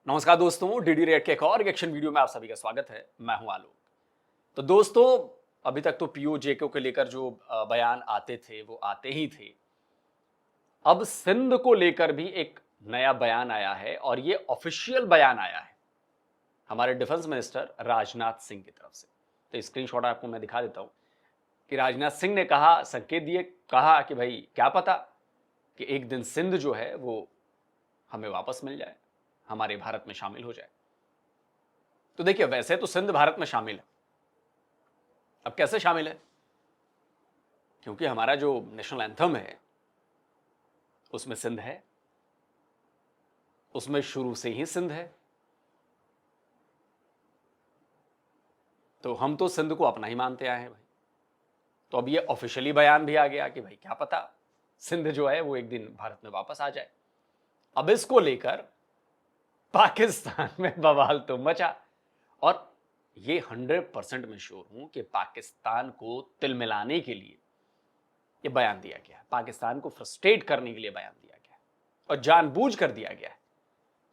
नमस्कार दोस्तों, DD red के एक और रिएक्शन वीडियो में आप सभी का स्वागत है। मैं हूं आलोक। तो दोस्तों, अभी तक तो पीओजेके को लेकर जो बयान आते थे वो आते ही थे। अब सिंध को लेकर भी एक नया बयान आया है और ये ऑफिशियल बयान आया है हमारे डिफेंस मिनिस्टर राजनाथ सिंह की तरफ से। तो स्क्रीनशॉट आपको मैं दिखा देता हूं कि राजनाथ सिंह ने कहा, संकेत दिए, कहा कि भाई क्या पता कि एक दिन सिंध जो है वो हमें वापस मिल जाए, हमारे भारत में शामिल हो जाए। तो देखिए, वैसे तो सिंध भारत में शामिल है। अब कैसे शामिल है? क्योंकि हमारा जो नेशनल एंथम है उसमें सिंध है, उसमें शुरू से ही सिंध है। तो हम तो सिंध को अपना ही मानते आए हैं भाई। तो अब ये ऑफिशियली बयान भी आ गया कि भाई क्या पता सिंध जो है वो एक दिन भारत में वापस आ जाए। अब इसको लेकर पाकिस्तान में बवाल तो मचा और ये 100% में श्योर हूं कि पाकिस्तान को तिलमिलाने के लिए ये बयान दिया गया है, पाकिस्तान को फ्रस्ट्रेट करने के लिए बयान दिया गया है और जानबूझ कर दिया गया है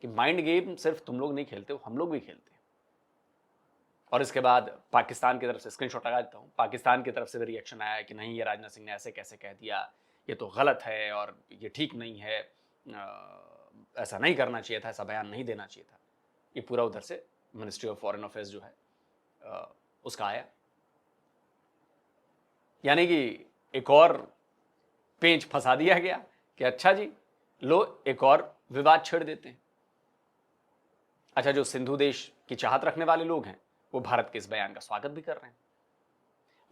कि माइंड गेम सिर्फ तुम लोग नहीं खेलते हो, हम लोग भी खेलते हैं। और इसके बाद पाकिस्तान की तरफ से स्क्रीनशॉट लगा देता हूं, पाकिस्तान की तरफ से भी रिएक्शन आया कि नहीं, ये राजनाथ सिंह ने ऐसे कैसे कह दिया, ये तो गलत है और ये ठीक नहीं है, ऐसा नहीं करना चाहिए था, ऐसा बयान नहीं देना चाहिए था। ये पूरा उधर से मिनिस्ट्री ऑफ फॉरेन अफेयर्स जो है उसका आया। यानी कि एक और पेंच फंसा दिया गया कि अच्छा जी, लो एक और विवाद छेड़ देते हैं। अच्छा, जो सिंधु देश की चाहत रखने वाले लोग हैं वो भारत के इस बयान का स्वागत भी कर रहे हैं।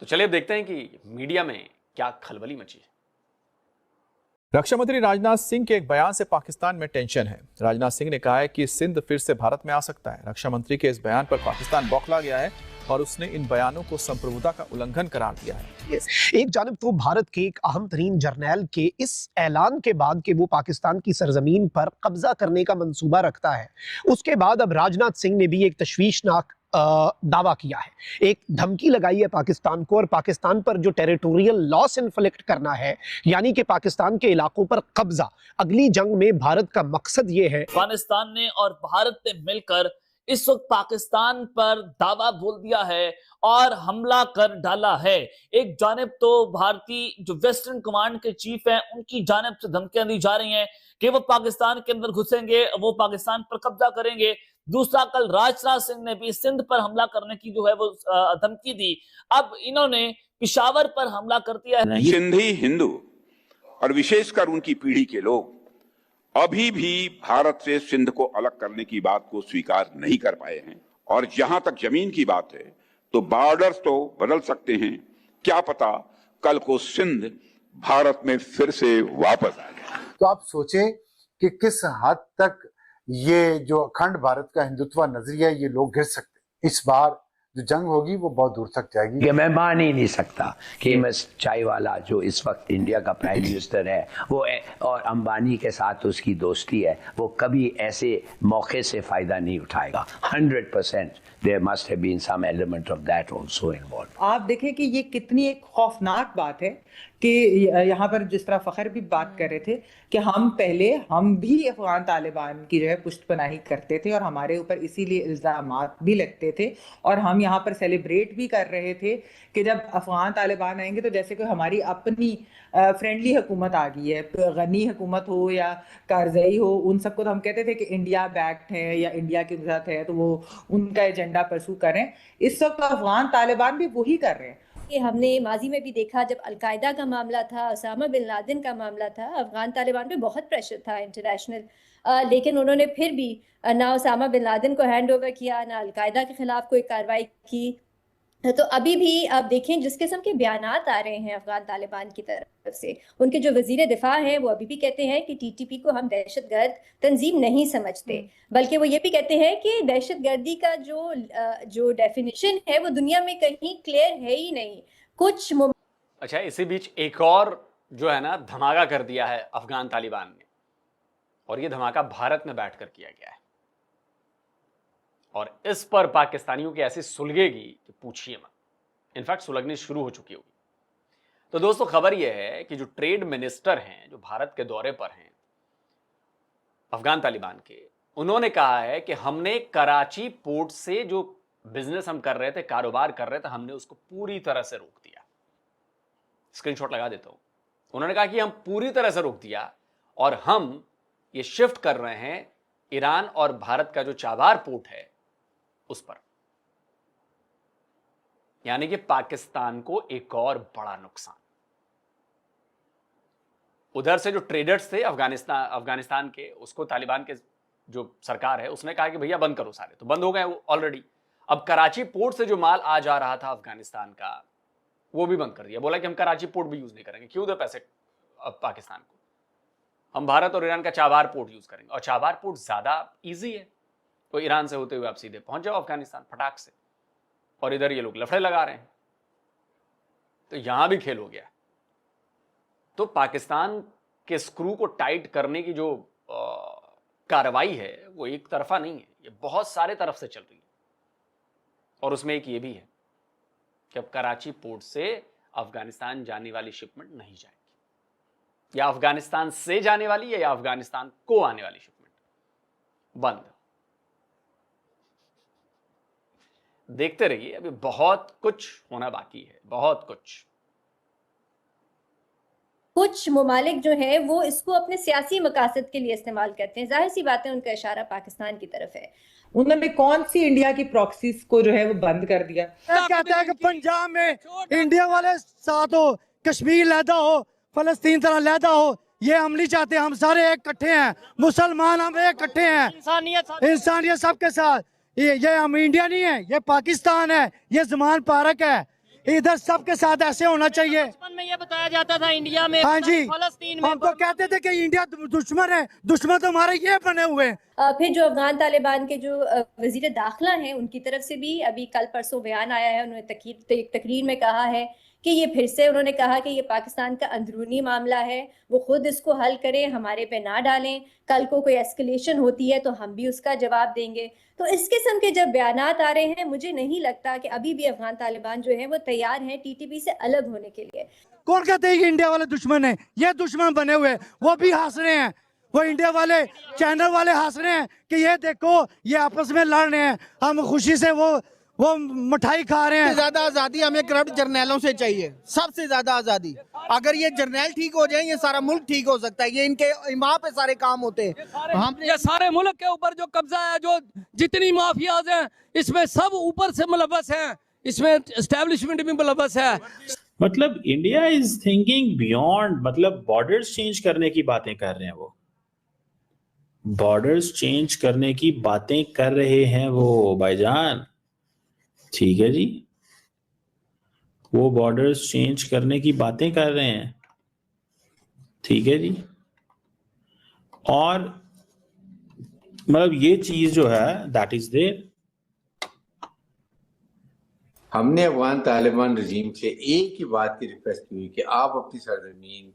तो चलिए अब देखते हैं कि मीडिया में क्या खलबली मची है। रक्षा मंत्री राजनाथ सिंह के एक बयान से पाकिस्तान में टेंशन है। राजनाथ सिंह ने कहा है कि सिंध फिर से भारत में आ सकता है। रक्षा मंत्री के इस बयान पर पाकिस्तान बौखला गया है और उसने इन बयानों को संप्रभुता का उल्लंघन करार दिया है। एक जानिब तो भारत के एक अहम तरीन जर्नैल के इस ऐलान के बाद कि वो पाकिस्तान की सरजमीन पर कब्जा करने का मंसूबा रखता है, उसके बाद अब राजनाथ सिंह ने भी एक तशवीशनाक दावा किया है, एक धमकी लगाई है पाकिस्तान को और पाकिस्तान पर जो टेरिटोरियल लॉस इन्फ्लिक्ट करना है, यानी कि पाकिस्तान के इलाकों पर कब्जा। अगली जंग में भारत का मकसद ये है। अफगानिस्तान ने और भारत ने मिलकर इस वक्त पाकिस्तान पर दावा बोल दिया है और हमला कर डाला है। एक जानिब तो भारतीय जो वेस्टर्न कमांड के चीफ हैं उनकी जानिब से धमकियां दी जा रही हैं कि वो पाकिस्तान के अंदर घुसेंगे, वो पाकिस्तान पर कब्जा करेंगे। दूसरा, कल राजनाथ सिंह ने भी सिंध पर हमला करने की जो है वो धमकी दी। अब इन्होंने पिशावर पर हमला कर दिया है। सिंधी हिंदू और विशेषकर उनकी पीढ़ी के लोग अभी भी भारत से सिंध को अलग करने की बात को स्वीकार नहीं कर पाए हैं। और जहां तक जमीन की बात है तो बॉर्डर्स तो बदल सकते हैं, क्या पता कल को सिंध भारत में फिर से वापस आ जाए। तो आप सोचें कि किस हद तक ये जो अखंड भारत का हिंदुत्व नजरिया ये लोग गिर सकते हैं। इस बार जो जंग होगी वो बहुत दूर तक जाएगी। ये मैं मान ही नहीं सकता कि एमएस चाईवाला जो इस वक्त इंडिया का प्राइम मिनिस्टर है वो और अंबानी के साथ उसकी दोस्ती है, वो कभी ऐसे मौके से फायदा नहीं उठाएगा। 100% there must have been some element of that also involved। आप देखें कि ये कितनी एक खौफनाक बात है कि यहाँ पर जिस तरह फखर भी बात कर रहे थे कि हम भी अफगान तालिबान की जो है पुष्टपनाही करते थे और हमारे ऊपर इसीलिए इल्जामात भी लगते थे और हम यहाँ पर सेलिब्रेट भी कर रहे थे कि जब अफगान तालिबान आएंगे तो जैसे कि हमारी अपनी फ्रेंडली हुकूमत आ गई है, गनी हुकूमत हो या कारज़ई हो, उन सबको तो हम कहते थे कि इंडिया बैक्ड है या इंडिया के साथ है तो वो उनका एजेंडा परसू करें। इस वक्त अफगान तालिबान भी वही कर रहे हैं। कि हमने माजी में भी देखा, जब अलकायदा का मामला था, उसामा बिन लादेन का मामला था, अफगान तालिबान पे बहुत प्रेशर था इंटरनेशनल, लेकिन उन्होंने फिर भी ना उसामा बिन लादेन को हैंड ओवर किया, ना अलकायदा के खिलाफ कोई कार्रवाई की। तो अभी भी आप देखें जिस किस्म के बयानात आ रहे हैं अफगान तालिबान की तरफ से, उनके जो वजीर दिफा हैं वो अभी भी कहते हैं कि टीटीपी को हम दहशतगर्द तंजीम नहीं समझते, बल्कि वो ये भी कहते हैं कि दहशतगर्दी का जो डेफिनेशन है वो दुनिया में कहीं क्लियर है ही नहीं। कुछ अच्छा, इसी बीच एक और जो है ना धमाका कर दिया है अफगान तालिबान ने, और ये धमाका भारत में बैठकर किया गया है और इस पर पाकिस्तानियों की ऐसी सुलगेगी कि पूछिए मत। इनफैक्ट सुलगनी शुरू हो चुकी होगी। तो दोस्तों, खबर यह है कि जो ट्रेड मिनिस्टर हैं जो भारत के दौरे पर हैं अफगान तालिबान के, उन्होंने कहा है कि हमने कराची पोर्ट से जो बिजनेस हम कर रहे थे, कारोबार कर रहे थे, हमने उसको पूरी तरह से रोक दिया। स्क्रीनशॉट लगा देता हूं। उन्होंने कहा कि हम पूरी तरह से रोक दिया और हम ये शिफ्ट कर रहे हैं ईरान और भारत का जो चाबार पोर्ट है उस पर। यानी कि पाकिस्तान को एक और बड़ा नुकसान। उधर से जो ट्रेडर्स थे अफगानिस्तान के, उसको तालिबान के जो सरकार है उसने कहा कि भैया बंद करो सारे, तो बंद हो गए वो ऑलरेडी। अब कराची पोर्ट से जो माल आ जा रहा था अफगानिस्तान का, वो भी बंद कर दिया। बोला कि हम कराची पोर्ट भी यूज नहीं करेंगे। क्यों दे पैसे पाकिस्तान को, हम भारत और ईरान का चाबार पोर्ट यूज करेंगे। और चाबार पोर्ट ज्यादा इजी है, तो ईरान से होते हुए आप सीधे पहुंच जाओ अफगानिस्तान फटाक से। और इधर ये लोग लफड़े लगा रहे हैं, तो यहां भी खेल हो गया। तो पाकिस्तान के स्क्रू को टाइट करने की जो कार्रवाई है वो एक तरफा नहीं है, ये बहुत सारे तरफ से चल रही है। और उसमें एक ये भी है कि अब कराची पोर्ट से अफगानिस्तान जाने वाली शिपमेंट नहीं जाएगी, या अफगानिस्तान से जाने वाली है या अफगानिस्तान को आने वाली शिपमेंट बंद। देखते रहिए, अभी बहुत कुछ होना बाकी है, बहुत कुछ। कुछ ममालिक जो है वो इसको अपने सियासी मकासद के लिए इस्तेमाल करते हैं। जाहिर सी बात है उनका इशारा पाकिस्तान की तरफ है। उन्होंने कौन सी इंडिया की प्रॉक्सीज को जो है वो बंद कर दिया। कहता है कि पंजाब में इंडिया वाले साथ हो, कश्मीर लहदा हो, फलस्तीन तरह लहदा हो, ये हम नहीं चाहते। हम सारे एक इकट्ठे हैं, मुसलमान हम एक इकट्ठे हैं, इंसानियत सबके साथ। ये हम इंडिया नहीं है, ये पाकिस्तान है, ये ज़मान पार्क है। इधर सबके साथ ऐसे होना चाहिए। बचपन में ये बताया जाता था इंडिया में, हाँ जी, फलस्तीन में हम तो कहते थे कि इंडिया दुश्मन है, दुश्मन तो हमारे ये बने हुए हैं। फिर जो अफगान तालिबान के जो वजीर दाखिला हैं उनकी तरफ से भी अभी कल परसों बयान आया है। उन्होंने तकरीर में कहा है कि ये फिर से उन्होंने कहा कि ये पाकिस्तान का अंदरूनी मामला है, वो खुद इसको हल करें, हमारे पे ना डालें। कल को कोई एस्केलेशन होती है तो हम भी उसका जवाब देंगे। तो इस किस्म के जब बयानात आ रहे हैं, मुझे नहीं लगता कि अभी भी अफगान तालिबान जो है वो तैयार हैं टीटीपी से अलग होने के लिए। कौन कहते हैं कि इंडिया वाले दुश्मन है? ये दुश्मन बने हुए, वो भी हंस रहे हैं। वो इंडिया वाले चैनल वाले हंस रहे हैं कि ये देखो ये आपस में लड़ रहे हैं, हम खुशी से वो मिठाई खा रहे हैं। ज्यादा आजादी हमें करप्ट जर्नैलों से चाहिए, सबसे ज्यादा आजादी। अगर ये जर्नैल ठीक हो जाए, ये सारा मुल्क ठीक हो सकता है। ये इनके इमाम पे सारे काम होते हैं। हम ये सारे मुल्क के ऊपर जो कब्जा है, जो जितनी माफियाज हैं, इसमें सब ऊपर से मुलव्वस हैं, इसमें एस्टेब्लिशमेंट भी मुलव्वस है। मतलब इंडिया इज थिंकिंग बियॉन्ड, मतलब बॉर्डर्स चेंज करने की बातें कर रहे हैं। वो बॉर्डर्स चेंज करने की बातें कर रहे हैं वो भाईजान, ठीक है जी, वो बॉर्डर्स चेंज करने की बातें कर रहे हैं, ठीक है जी। और मतलब ये चीज जो है दैट इज देयर। हमने अफगान तालिबान रजीम से एक ही बात की रिक्वेस्ट की हुई कि आप अपनी सरजमीन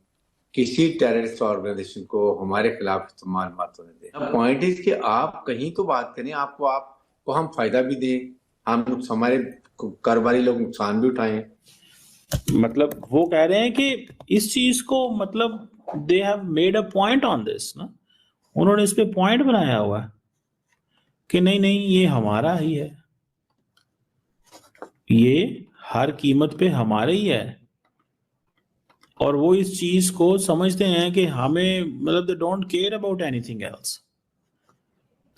किसी टेररिस्ट ऑर्गेनाइजेशन को हमारे खिलाफ इस्तेमाल मत होने दें। पॉइंट इज कि आप कहीं तो बात करें, आपको हम फायदा भी दें, हम हमारे कारोबारी लोग नुकसान भी उठाएं। मतलब वो कह रहे हैं कि इस चीज को, मतलब they have made a point on this ना, उन्होंने इस पे पॉइंट बनाया हुआ है कि नहीं नहीं ये हमारा ही है, ये हर कीमत पे हमारे ही है। और वो इस चीज को समझते हैं कि हमें, मतलब they don't care about anything else,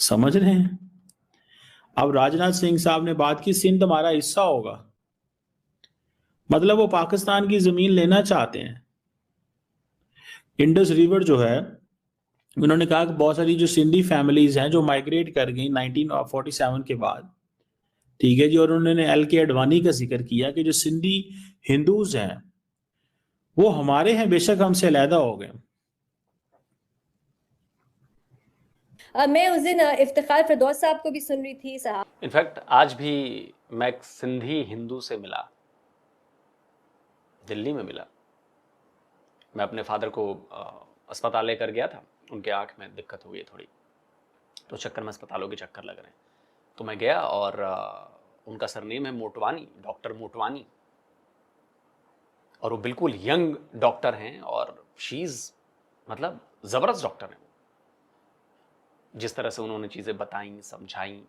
समझ रहे हैं। अब राजनाथ सिंह साहब ने बात की सिंध हमारा हिस्सा होगा, मतलब वो पाकिस्तान की जमीन लेना चाहते हैं। इंडस रिवर जो है, उन्होंने कहा कि बहुत सारी जो सिंधी फैमिलीज हैं जो माइग्रेट कर गई 1947 के बाद, ठीक है जी। और उन्होंने LK अडवाणी का जिक्र किया कि जो सिंधी हिंदूज हैं वो हमारे हैं, बेशक हमसे अलहदा हो गए। मैं उस दिन इफ्तिखार फिरदौस साहब को भी सुन रही थी साहब। इनफैक्ट आज भी मैं एक सिंधी हिंदू से मिला, दिल्ली में मिला। मैं अपने फादर को अस्पताल लेकर गया था, उनके आंख में दिक्कत हुई है थोड़ी, तो चक्कर में अस्पतालों के चक्कर लग रहे हैं। तो मैं गया और उनका सरनेम है मोटवानी, डॉक्टर मोटवानी, और वो बिल्कुल यंग डॉक्टर हैं और शीज मतलब ज़बरदस्त डॉक्टर हैं। जिस तरह से उन्होंने चीज़ें बताई, समझाई,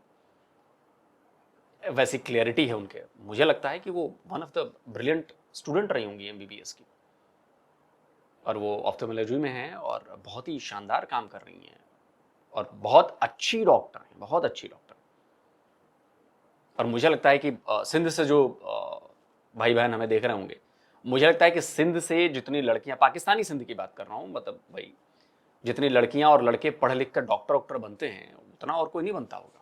वैसी क्लियरिटी है उनके, मुझे लगता है कि वो one of the brilliant student रही होंगी MBBS की, और वो ऑप्थेल्मोलॉजी में हैं और बहुत ही शानदार काम कर रही हैं और बहुत अच्छी डॉक्टर हैं, बहुत अच्छी डॉक्टर। और मुझे लगता है कि सिंध से जो भाई बहन हमें देख रहे होंगे, मुझे लगता है कि सिंध से जितनी लड़कियां, पाकिस्तानी सिंध की बात कर रहा हूँ, मतलब भाई जितनी लड़कियां और लड़के पढ़ लिख कर डॉक्टर बनते हैं, उतना और कोई नहीं बनता होगा।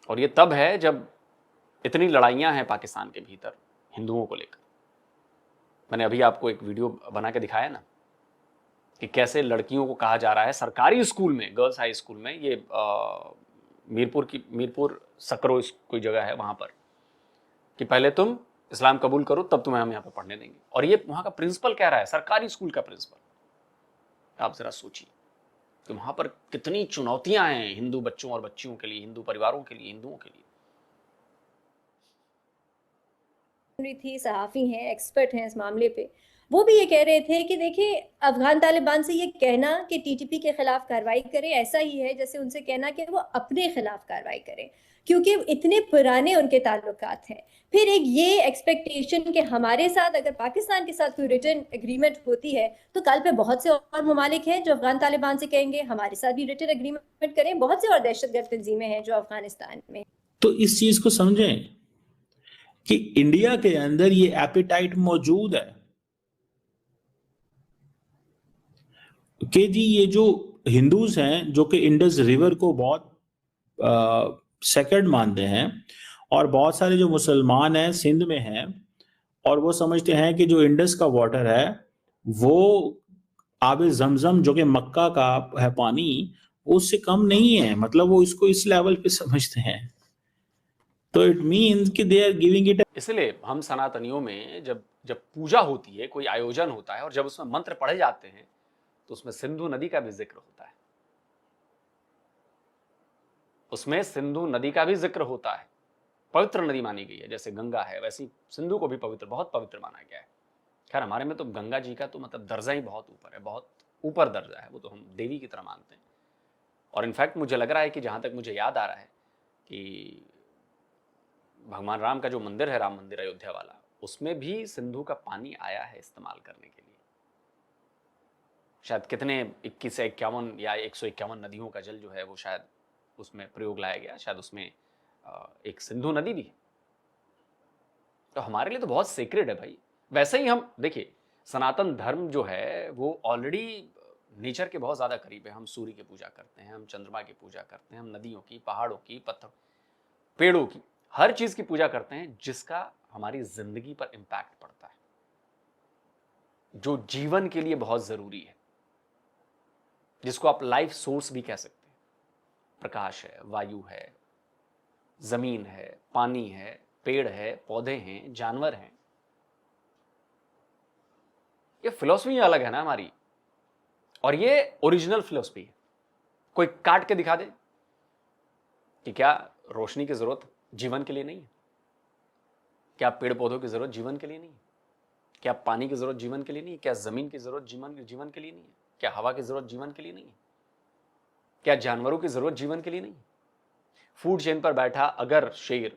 और ये तब है जब इतनी लड़ाइयां हैं पाकिस्तान के भीतर हिंदुओं को लेकर। मैंने अभी आपको एक वीडियो बना के दिखाया ना कि कैसे लड़कियों को कहा जा रहा है सरकारी स्कूल में, गर्ल्स हाई स्कूल में, ये मीरपुर सकरो कोई जगह है वहां पर, कि पहले तुम इस्लाम कबूल करो तब तुम्हें हम यहाँ पे पढ़ने देंगे। और ये वहां का प्रिंसिपल कह रहा है, सरकारी स्कूल का प्रिंसिपल। आप जरा सोचिए कि वहां पर कितनी चुनौतियां हैं हिंदू बच्चों और बच्चियों के लिए, हिंदू परिवारों के लिए, हिंदुओं के लिए। थी, सहाफ़ी हैं, एक्सपर्ट हैं इस मामले पे, वो भी ये कह रहे थे कि देखिए अफगान तालिबान से ये कहना कि TTP के खिलाफ कार्रवाई करें ऐसा ही है जैसे उनसे कहना कि वो अपने खिलाफ कार्रवाई करें, क्योंकि इतने पुराने उनके ताल्लुकात हैं। फिर एक ये एक्सपेक्टेशन कि हमारे साथ अगर पाकिस्तान के साथ कोई रिटर्न एग्रीमेंट होती है तो कल पे बहुत से और ममालिक हैं जो अफगान तालिबान से कहेंगे हमारे साथ भी रिटर्न एग्रीमेंट करें। बहुत से और दहशतगर्द तंजीमें हैं जो अफगानिस्तान में। तो इस चीज को समझें कि इंडिया के अंदर ये एपेटाइट मौजूद है कि जी ये जो हिंदूज हैं जो कि इंडस रिवर को बहुत सेक्रेड मानते हैं, और बहुत सारे जो मुसलमान हैं सिंध में हैं और वो समझते हैं कि जो इंडस का वाटर है वो आबे जमजम जो कि मक्का का है पानी, उससे कम नहीं है। मतलब वो इसको इस लेवल पे समझते हैं। तो इट मीन्स कि दे आर गिविंग इट। इसलिए हम सनातनियों में जब पूजा होती है, कोई आयोजन होता है और जब उसमें मंत्र पढ़े जाते हैं तो उसमें सिंधु नदी का भी जिक्र होता है, उसमें सिंधु नदी का भी जिक्र होता है। पवित्र नदी मानी गई है, जैसे गंगा है वैसी सिंधु को भी पवित्र, बहुत पवित्र माना गया है। खैर हमारे में तो गंगा जी का तो मतलब दर्जा ही बहुत ऊपर है, बहुत ऊपर दर्जा है, वो तो हम देवी की तरह मानते हैं। और इनफैक्ट मुझे लग रहा है कि जहां तक मुझे याद आ रहा है कि भगवान राम का जो मंदिर है, राम मंदिर अयोध्या वाला, उसमें भी सिंधु का पानी आया है इस्तेमाल करने के लिए। शायद कितने 21 से 51 या 151 नदियों का जल जो है वो शायद उसमें प्रयोग लाया गया, शायद उसमें एक सिंधु नदी भी है। तो हमारे लिए तो बहुत सेक्रेड है भाई। वैसे ही हम देखिए, सनातन धर्म जो है वो ऑलरेडी नेचर के बहुत ज़्यादा करीब है। हम सूर्य की पूजा करते हैं, हम चंद्रमा की पूजा करते हैं, हम नदियों की, पहाड़ों की, पत्थर, पेड़ों की, हर चीज़ की पूजा करते हैं जिसका हमारी जिंदगी पर इम्पैक्ट पड़ता है, जो जीवन के लिए बहुत ज़रूरी है, जिसको आप लाइफ सोर्स भी कह सकते हैं। प्रकाश है, वायु है, जमीन है, पानी है, पेड़ है, पौधे हैं, जानवर हैं। ये फिलॉसफी अलग है ना हमारी, और ये ओरिजिनल फिलॉसफी है। कोई काट के दिखा दे कि क्या रोशनी की जरूरत जीवन के लिए नहीं है, क्या पेड़ पौधों की जरूरत जीवन के लिए नहीं है, क्या पानी की जरूरत जीवन के लिए नहीं है, क्या जमीन की जरूरत जीवन के लिए नहीं है, क्या हवा की जरूरत जीवन के लिए नहीं है, क्या जानवरों की जरूरत जीवन के लिए नहीं है। फूड चेन पर बैठा अगर शेर,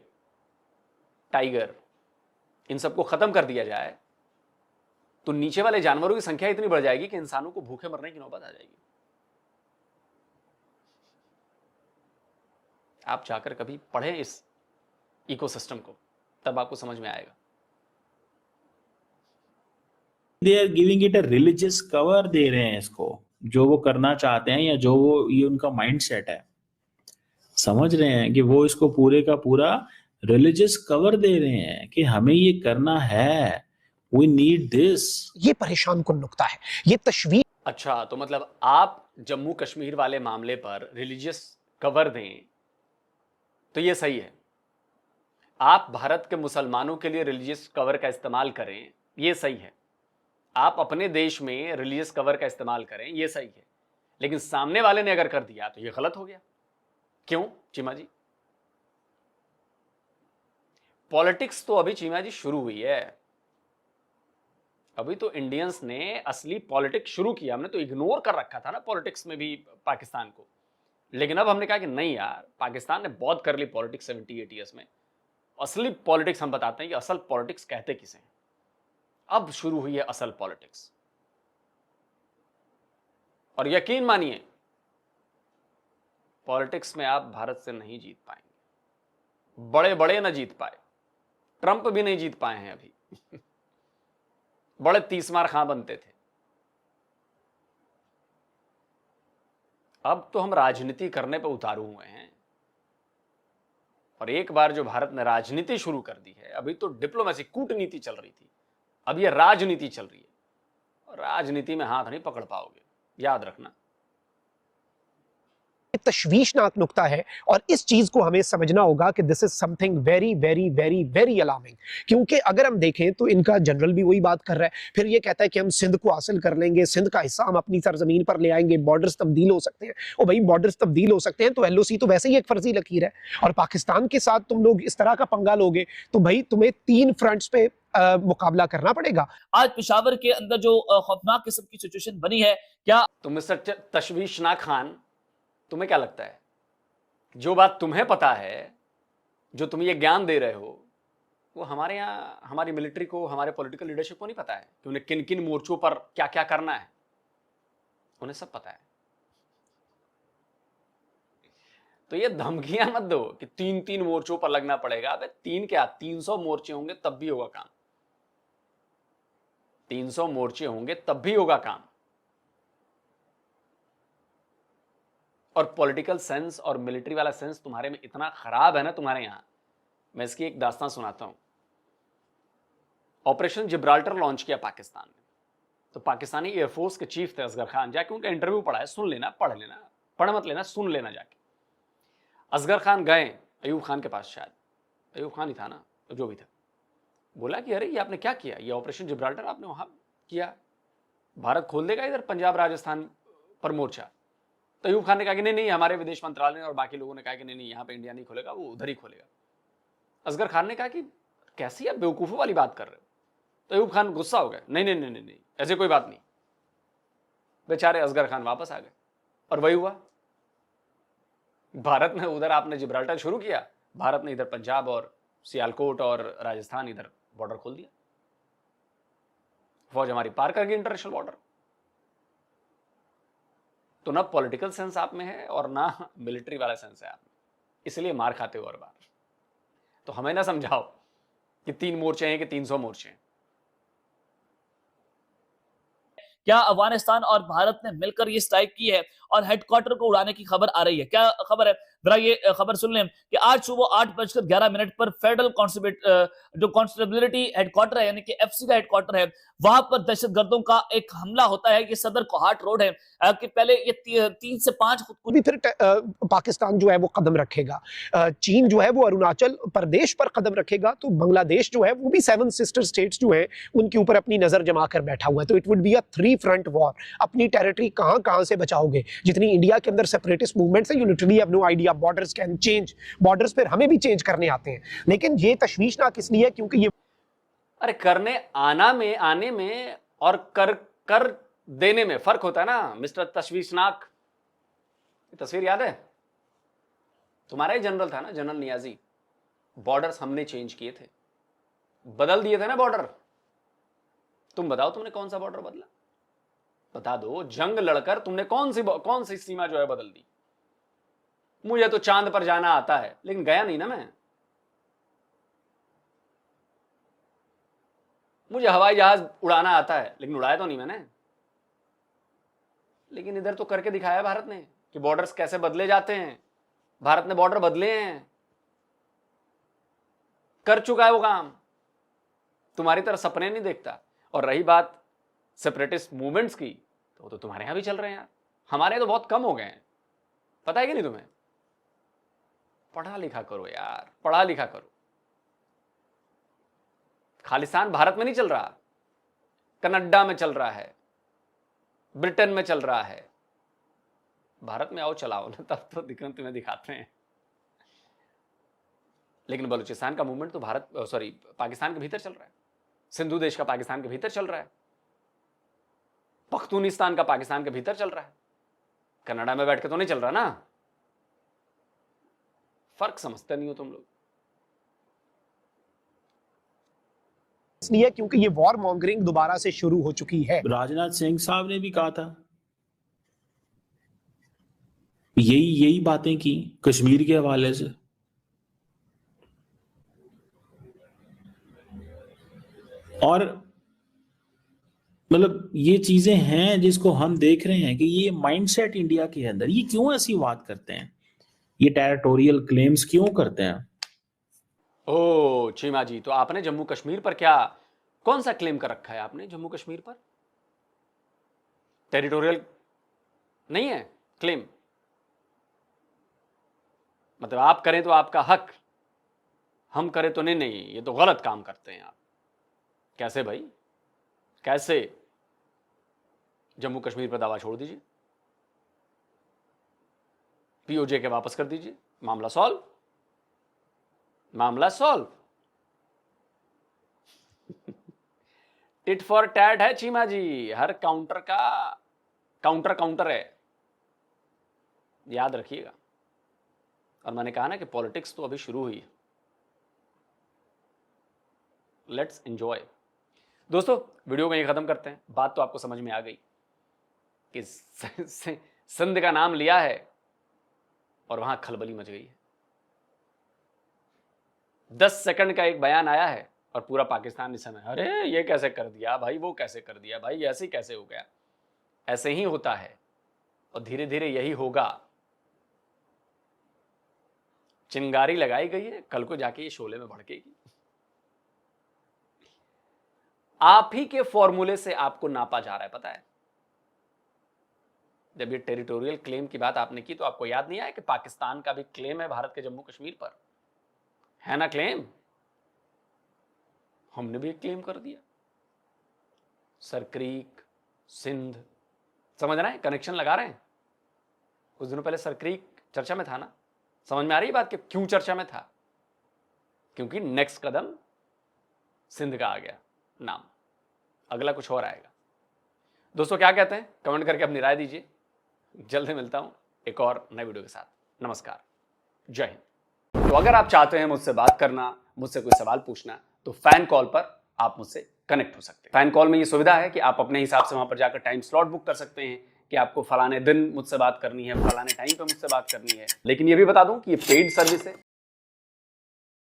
टाइगर, इन सबको खत्म कर दिया जाए तो नीचे वाले जानवरों की संख्या इतनी बढ़ जाएगी कि इंसानों को भूखे मरने की नौबत आ जाएगी। आप जाकर कभी पढ़ें इस इकोसिस्टम को, तब आपको समझ में आएगा। They are giving it a religious cover दे रहे हैं इसको, जो वो करना चाहते हैं या जो वो ये उनका माइंडसेट है। समझ रहे हैं कि वो इसको पूरे का पूरा रिलीजियस कवर दे रहे हैं कि हमें ये करना है, वी नीड दिस। ये परेशान कुन नुक्ता है, ये तशवीश। अच्छा, तो मतलब आप जम्मू कश्मीर वाले मामले पर रिलीजियस कवर दें तो ये सही है, आप भारत के मुसलमानों के लिए रिलीजियस कवर का इस्तेमाल करें ये सही है, आप अपने देश में रिलीजियस कवर का इस्तेमाल करें ये सही है, लेकिन सामने वाले ने अगर कर दिया तो ये गलत हो गया। क्यों चीमा जी? पॉलिटिक्स तो अभी चीमा जी शुरू हुई है, अभी तो इंडियंस ने असली पॉलिटिक्स शुरू किया, हमने तो इग्नोर कर रखा था ना पॉलिटिक्स में भी पाकिस्तान को। लेकिन अब हमने कहा कि नहीं यार, पाकिस्तान ने बहुत कर ली पॉलिटिक्स 70-80 ईयर्स में, असली पॉलिटिक्स हम बताते हैं कि असल पॉलिटिक्स कहते किसे हैं। अब शुरू हुई है असल पॉलिटिक्स, और यकीन मानिए पॉलिटिक्स में आप भारत से नहीं जीत पाएंगे। बड़े बड़े न जीत पाए, ट्रंप भी नहीं जीत पाए हैं अभी बड़े 30 मार खां बनते थे। अब तो हम राजनीति करने पर उतारू हुए हैं, और एक बार जो भारत ने राजनीति शुरू कर दी है, अभी तो डिप्लोमेसी कूटनीति चल रही थी, अब ये राजनीति चल रही है, और राजनीति में हाथ नहीं पकड़ पाओगे, याद रखना। तशवीशनाक नुक्ता है, और इस चीज को हमें समझना होगा कि this is something very very very very alarming. क्योंकि अगर हम देखें तो इनका जनरल भी वही बात कर रहा है, फिर ये कहता है कि हम सिंध को हासिल कर लेंगे, सिंध का हिस्सा हम अपनी सरजमीन पर ले आएंगे, बॉर्डर्स तब्दील हो सकते हैं। और भाई बॉर्डर्स तब्दील हो सकते हैं तो एलओसी तो वैसे ही एक फर्जी लकीर है, और पाकिस्तान के साथ तुम लोग इस तरह का पंगा लोगे तो भाई तुम्हें 3 फ्रंट्स पे मुकाबला करना पड़ेगा। आज पेशावर के अंदर जो खौफनाक किस्म की सिचुएशन बनी है, क्या तो मिस्टर तशवीशनाक खान, तुम्हें क्या लगता है जो बात तुम्हें पता है, जो तुम ये ज्ञान दे रहे हो, वो हमारे यहाँ हमारी मिलिट्री को, हमारे पॉलिटिकल लीडरशिप को नहीं पता है कि उन्हें किन किन मोर्चों पर क्या क्या करना है? उन्हें सब पता है। तो ये धमकियां मत दो कि 3 मोर्चों पर लगना पड़ेगा। अबे 3 क्या, 300 मोर्चे होंगे तब भी होगा काम। 300 मोर्चे होंगे तब भी होगा काम। और पॉलिटिकल सेंस और मिलिट्री वाला सेंस तुम्हारे में इतना खराब है ना तुम्हारे यहां, मैं इसकी एक दास्तान सुनाता हूं। ऑपरेशन जिब्राल्टर लॉन्च किया पाकिस्तान ने, तो पाकिस्तानी एयरफोर्स के चीफ थे असगर खान, जाके उनका इंटरव्यू पढ़ा है, सुन लेना, पढ़ लेना, पढ़ मत लेना, सुन लेना जाके। असगर खान गए अयूब खान के पास, शायद अयूब खान ही था ना, तो जो भी था, बोला कि अरे ये आपने क्या किया, ये ऑपरेशन जिब्राल्टर आपने वहां किया, भारत खोल देगा इधर पंजाब राजस्थान पर मोर्चा। तो अयूब खान ने कहा कि नहीं नहीं, हमारे विदेश मंत्रालय ने और बाकी लोगों ने कहा कि नहीं नहीं, यहाँ पे इंडिया नहीं खोलेगा, वो उधर ही खोलेगा। असगर खान ने कहा कि कैसी आप बेवकूफ़ों वाली बात कर रहे हो। तो अयूब खान गुस्सा हो गए, नहीं नहीं नहीं नहीं नहीं, ऐसे कोई बात नहीं। बेचारे असगर खान वापस आ गए, और वही हुआ। भारत ने उधर, आपने जिब्राल्टर शुरू किया, भारत ने इधर पंजाब और सियालकोट और राजस्थान इधर बॉर्डर खोल दिया, फौज हमारी पार कर गई इंटरनेशनल बॉर्डर। तो ना पॉलिटिकल सेंस आप में है और ना मिलिट्री वाला सेंस है आप में, इसलिए मार खाते हो हर बार। तो हमें ना समझाओ कि 3 मोर्चे हैं कि 300 मोर्चे हैं। क्या अफगानिस्तान और भारत ने मिलकर ये स्ट्राइक की है और हेडक्वार्टर को उड़ाने की खबर आ रही है? क्या खबर है, जरा ये खबर सुन लें कि आज सुबह 8:11 पर फेडरल जो कांस्टेबलिटी हेडक्वार्टर है, यानी कि एफसी का हेडक्वार्टर है, वहां पर दहशतगर्दों का एक हमला होता है। ये सदर कोहाट रोड है कि पहले ये 3 से 5 भी फिर पाकिस्तान जो है वो कदम रखेगा, चीन जो है वो अरुणाचल प्रदेश पर कदम रखेगा, तो बांग्लादेश जो है वो भी 7 सिस्टर स्टेट्स जो है उनके ऊपर अपनी नजर जमा कर बैठा हुआ है। तो it would be a 3 front war. अपनी टेरिटरी कहां से बचाओगे? जितनी इंडिया के अंदर सेपरेटिस्ट मूवमेंट्स है, you literally have no idea. Borders can change, borders फिर हमें भी चेंज करने आते हैं, लेकिन ये तशवीशनाक इसलिए क्योंकि ये, अरे करने आने में और कर देने में फर्क होता है ना मिस्टर तशवीशनाक। तस्वीर याद है? तुम्हारा ही जनरल था ना, जनरल नियाजी। बॉर्डर्स हमने चेंज किए थे, बदल दिए थे ना बॉर्डर। तुम बताओ तुमने कौन सा बॉर्डर बदला? बता दो, जंग लड़कर तुमने कौन सी सीमा जो है बदल दी? मुझे तो चांद पर जाना आता है, लेकिन गया नहीं ना मैं। मुझे हवाई जहाज उड़ाना आता है, लेकिन उड़ाया तो नहीं मैंने। लेकिन इधर तो करके दिखाया भारत ने कि बॉर्डर्स कैसे बदले जाते हैं। भारत ने बॉर्डर बदले हैं, कर चुका है वो काम। तुम्हारी तरह सपने नहीं देखता। और रही बात सेपरेटिस्ट मूवमेंट्स की, तो वो तो तुम्हारे यहां भी चल रहे हैं यार, हमारे तो बहुत कम हो गए हैं। पता है कि नहीं तुम्हें? पढ़ा लिखा करो यार, पढ़ा लिखा करो। खालिस्तान भारत में नहीं चल रहा, कनाडा में चल रहा है, ब्रिटेन में चल रहा है। भारत में आओ, चलाओ ना, तब तो तुम्हें दिखाते हैं। लेकिन बलूचिस्तान का मूवमेंट तो पाकिस्तान के भीतर चल रहा है। सिंधु देश का पाकिस्तान के भीतर चल रहा है। पख्तूनिस्तान का पाकिस्तान के भीतर चल रहा है, कनाडा में बैठ के तो नहीं चल रहा ना। फर्क समझते नहीं हो तुम लोग। इसलिए क्योंकि ये वॉर मॉन्गरिंग दोबारा से शुरू हो चुकी है। राजनाथ सिंह साहब ने भी कहा था, यही बातें की कश्मीर के हवाले से। और मतलब ये चीजें हैं जिसको हम देख रहे हैं कि ये माइंडसेट इंडिया के अंदर, ये क्यों ऐसी बात करते हैं, ये टेरिटोरियल क्लेम्स क्यों करते हैं। ओ चीमा जी, तो आपने जम्मू कश्मीर पर क्या, कौन सा क्लेम कर रखा है आपने जम्मू कश्मीर पर? टेरिटोरियल नहीं है क्लेम, मतलब आप करें तो आपका हक, हम करें तो नहीं, ये तो गलत काम करते हैं आप। कैसे भाई, कैसे? जम्मू कश्मीर पर दावा छोड़ दीजिए, पीओजे के वापस कर दीजिए, मामला सॉल्व, मामला सॉल्व। टिट फॉर टैट है चीमा जी, हर काउंटर का काउंटर है, याद रखिएगा। और मैंने कहा ना कि पॉलिटिक्स तो अभी शुरू हुई है, लेट्स एंजॉय। दोस्तों वीडियो को यहीं खत्म करते हैं। बात तो आपको समझ में आ गई कि सिंध का नाम लिया है और वहां खलबली मच गई है। 10 सेकंड का एक बयान आया है और पूरा पाकिस्तान इस समय, अरे ये कैसे कर दिया भाई, वो कैसे कर दिया भाई, ऐसे कैसे हो गया। ऐसे ही होता है और धीरे धीरे यही होगा। चिंगारी लगाई गई है, कल को जाके ये शोले में भड़केगी। आप ही के फॉर्मूले से आपको नापा जा रहा है, पता है। जब ये टेरिटोरियल क्लेम की बात आपने की तो आपको याद नहीं आया कि पाकिस्तान का भी क्लेम है भारत के जम्मू कश्मीर पर, है ना क्लेम? हमने भी एक क्लेम कर दिया। सरक्रीक, सिंध, समझ रहे हैं, कनेक्शन लगा रहे हैं। कुछ दिनों पहले सरक्रीक चर्चा में था ना, समझ में आ रही है बात कि क्यों चर्चा में था? क्योंकि नेक्स्ट कदम सिंध का आ गया नाम, अगला कुछ और आएगा। दोस्तों क्या कहते हैं, कमेंट करके अपनी राय दीजिए। जल्द ही मिलता हूं एक और नए वीडियो के साथ। नमस्कार, जय हिंद। तो अगर आप चाहते हैं मुझसे बात करना, मुझसे कोई सवाल पूछना, तो फैन कॉल पर आप मुझसे कनेक्ट हो सकते हैं। फैन कॉल में ये सुविधा है कि आप अपने हिसाब से वहां पर जाकर टाइम स्लॉट बुक कर सकते हैं कि आपको फलाने दिन मुझसे बात करनी है, फलाने टाइम पे मुझसे बात करनी है। लेकिन ये भी बता दूं कि ये पेड सर्विस है,